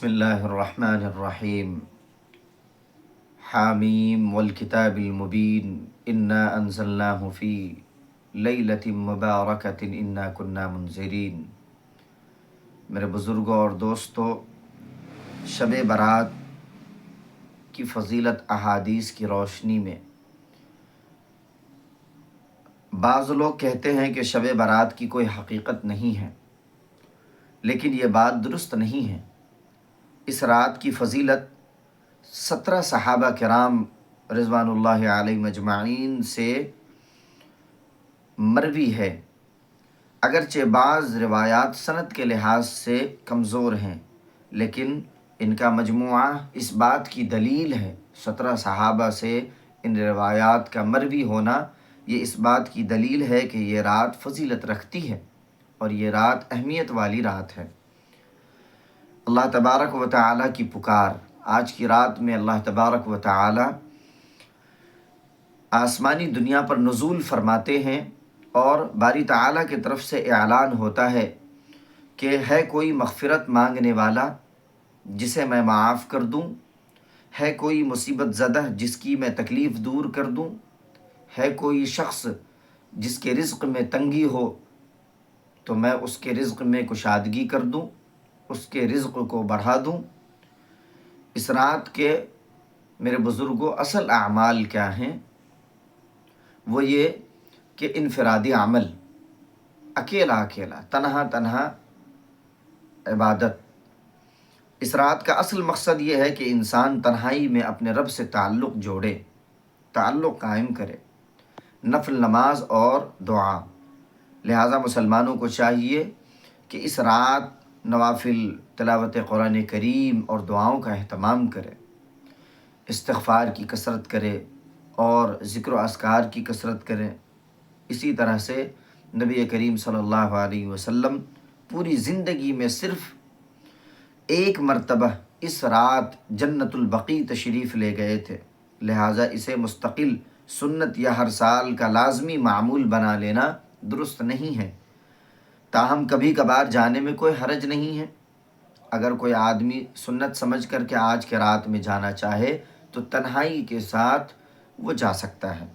بسم اللہ الرحمن الرحیم حامیم والکتاب المبین انا انزلناہ فی لیلۃ مبارکۃ انا کنا منذرین۔ میرے بزرگوں اور دوستو، شب برات کی فضیلت احادیث کی روشنی میں بعض لوگ کہتے ہیں کہ شب برات کی کوئی حقیقت نہیں ہے، لیکن یہ بات درست نہیں ہے۔ اس رات کی فضیلت 17 صحابہ کرام رضوان اللہ علیہ مجمعین سے مروی ہے، اگرچہ بعض روایات سند کے لحاظ سے کمزور ہیں، لیکن ان کا مجموعہ اس بات کی دلیل ہے۔ 17 صحابہ سے ان روایات کا مروی ہونا یہ اس بات کی دلیل ہے کہ یہ رات فضیلت رکھتی ہے اور یہ رات اہمیت والی رات ہے۔ اللہ تبارک و تعالیٰ کی پکار، آج کی رات میں اللہ تبارک و تعالیٰ آسمانی دنیا پر نزول فرماتے ہیں اور باری تعالیٰ کی طرف سے اعلان ہوتا ہے کہ ہے کوئی مغفرت مانگنے والا جسے میں معاف کر دوں، ہے کوئی مصیبت زدہ جس کی میں تکلیف دور کر دوں، ہے کوئی شخص جس کے رزق میں تنگی ہو تو میں اس کے رزق میں کشادگی کر دوں، اس کے رزق کو بڑھا دوں۔ اس رات کے میرے بزرگوں اصل اعمال کیا ہیں؟ وہ یہ کہ انفرادی عمل، اکیلا تنہا عبادت۔ اس رات کا اصل مقصد یہ ہے کہ انسان تنہائی میں اپنے رب سے تعلق جوڑے، تعلق قائم کرے، نفل نماز اور دعا۔ لہٰذا مسلمانوں کو چاہیے کہ اس رات نوافل، تلاوت قرآن کریم اور دعاؤں کا اہتمام کرے، استغفار کی کثرت کرے اور ذکر و اذکار کی کثرت کرے۔ اسی طرح سے نبی کریم صلی اللہ علیہ وسلم پوری زندگی میں صرف ایک مرتبہ اس رات جنت البقیع تشریف لے گئے تھے، لہٰذا اسے مستقل سنت یا ہر سال کا لازمی معمول بنا لینا درست نہیں ہے۔ تاہم کبھی کبھار جانے میں کوئی حرج نہیں ہے۔ اگر کوئی آدمی سنت سمجھ کر کے آج کے رات میں جانا چاہے تو تنہائی کے ساتھ وہ جا سکتا ہے۔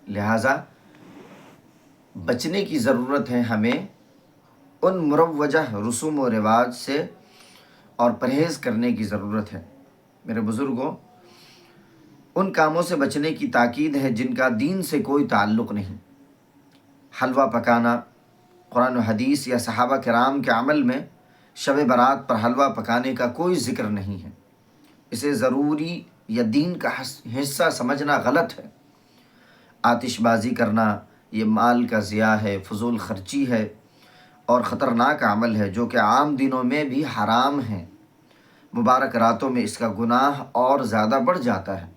لہٰذا بچنے کی ضرورت ہے ہمیں ان مروجہ رسوم و رواج سے اور پرہیز کرنے کی ضرورت ہے۔ میرے بزرگوں، ان کاموں سے بچنے کی تاکید ہے جن کا دین سے کوئی تعلق نہیں۔ حلوہ پکانا، قرآن و حدیث یا صحابہ کرام کے عمل میں شب برات پر حلوہ پکانے کا کوئی ذکر نہیں ہے۔ اسے ضروری یا دین کا حصہ سمجھنا غلط ہے۔ آتش بازی کرنا یہ مال کا ضیاع ہے، فضول خرچی ہے اور خطرناک عمل ہے جو کہ عام دنوں میں بھی حرام ہے۔ مبارک راتوں میں اس کا گناہ اور زیادہ بڑھ جاتا ہے۔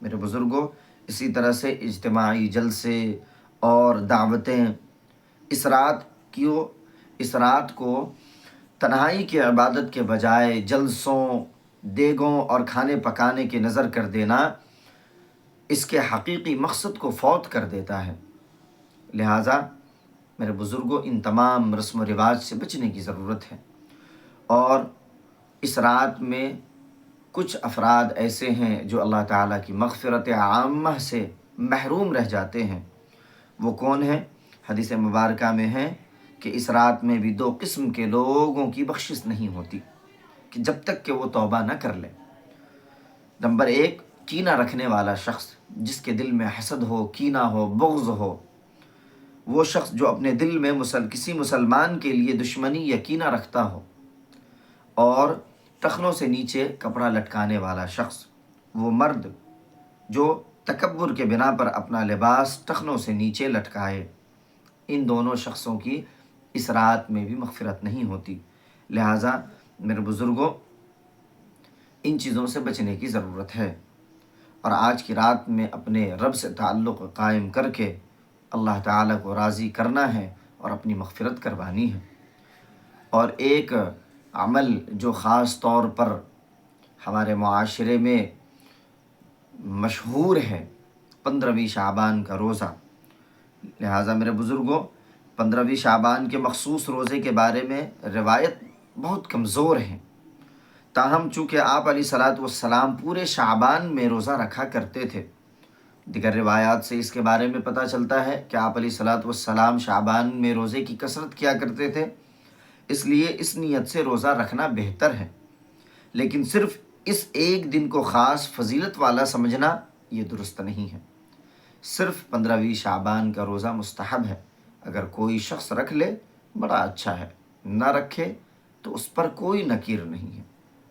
میرے بزرگوں، اسی طرح سے اجتماعی جلسے اور دعوتیں اس رات کو تنہائی کی عبادت کے بجائے جلسوں، دیگوں اور کھانے پکانے کی نظر کر دینا اس کے حقیقی مقصد کو فوت کر دیتا ہے۔ لہٰذا میرے بزرگوں، ان تمام رسم و رواج سے بچنے کی ضرورت ہے۔ اور اس رات میں کچھ افراد ایسے ہیں جو اللہ تعالیٰ کی مغفرت عامہ سے محروم رہ جاتے ہیں۔ وہ کون ہیں؟ حدیث مبارکہ میں ہے کہ اس رات میں بھی 2 قسم کے لوگوں کی بخشش نہیں ہوتی کہ جب تک کہ وہ توبہ نہ کر لے۔ نمبر 1، کینہ رکھنے والا شخص، جس کے دل میں حسد ہو، کینہ ہو، بغض ہو۔ وہ شخص جو اپنے دل میں کسی مسلمان کے لیے دشمنی یا کینہ رکھتا ہو، اور ٹخنوں سے نیچے کپڑا لٹکانے والا شخص، وہ مرد جو تکبر کے بنا پر اپنا لباس ٹخنوں سے نیچے لٹکائے، ان دونوں شخصوں کی اس رات میں بھی مغفرت نہیں ہوتی۔ لہٰذا میرے بزرگوں، ان چیزوں سے بچنے کی ضرورت ہے اور آج کی رات میں اپنے رب سے تعلق قائم کر کے اللہ تعالیٰ کو راضی کرنا ہے اور اپنی مغفرت کروانی ہے۔ اور ایک عمل جو خاص طور پر ہمارے معاشرے میں مشہور ہے، 15ویں شعبان کا روزہ۔ لہٰذا میرے بزرگوں، 15ویں شعبان کے مخصوص روزے کے بارے میں روایت بہت کمزور ہیں۔ تاہم چونکہ آپ علیہ الصلاۃ والسلام پورے شعبان میں روزہ رکھا کرتے تھے، دیگر روایات سے اس کے بارے میں پتہ چلتا ہے کہ آپ علیہ الصلاۃ والسلام شعبان میں روزے کی کثرت کیا کرتے تھے، اس لیے اس نیت سے روزہ رکھنا بہتر ہے۔ لیکن صرف اس ایک دن کو خاص فضیلت والا سمجھنا یہ درست نہیں ہے۔ صرف 15ویں شعبان کا روزہ مستحب ہے، اگر کوئی شخص رکھ لے بڑا اچھا ہے، نہ رکھے تو اس پر کوئی نکیر نہیں ہے۔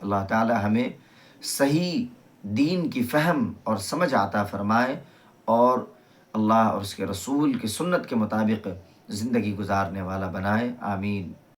اللہ تعالی ہمیں صحیح دین کی فہم اور سمجھ عطا فرمائے اور اللہ اور اس کے رسول کی سنت کے مطابق زندگی گزارنے والا بنائے، آمین۔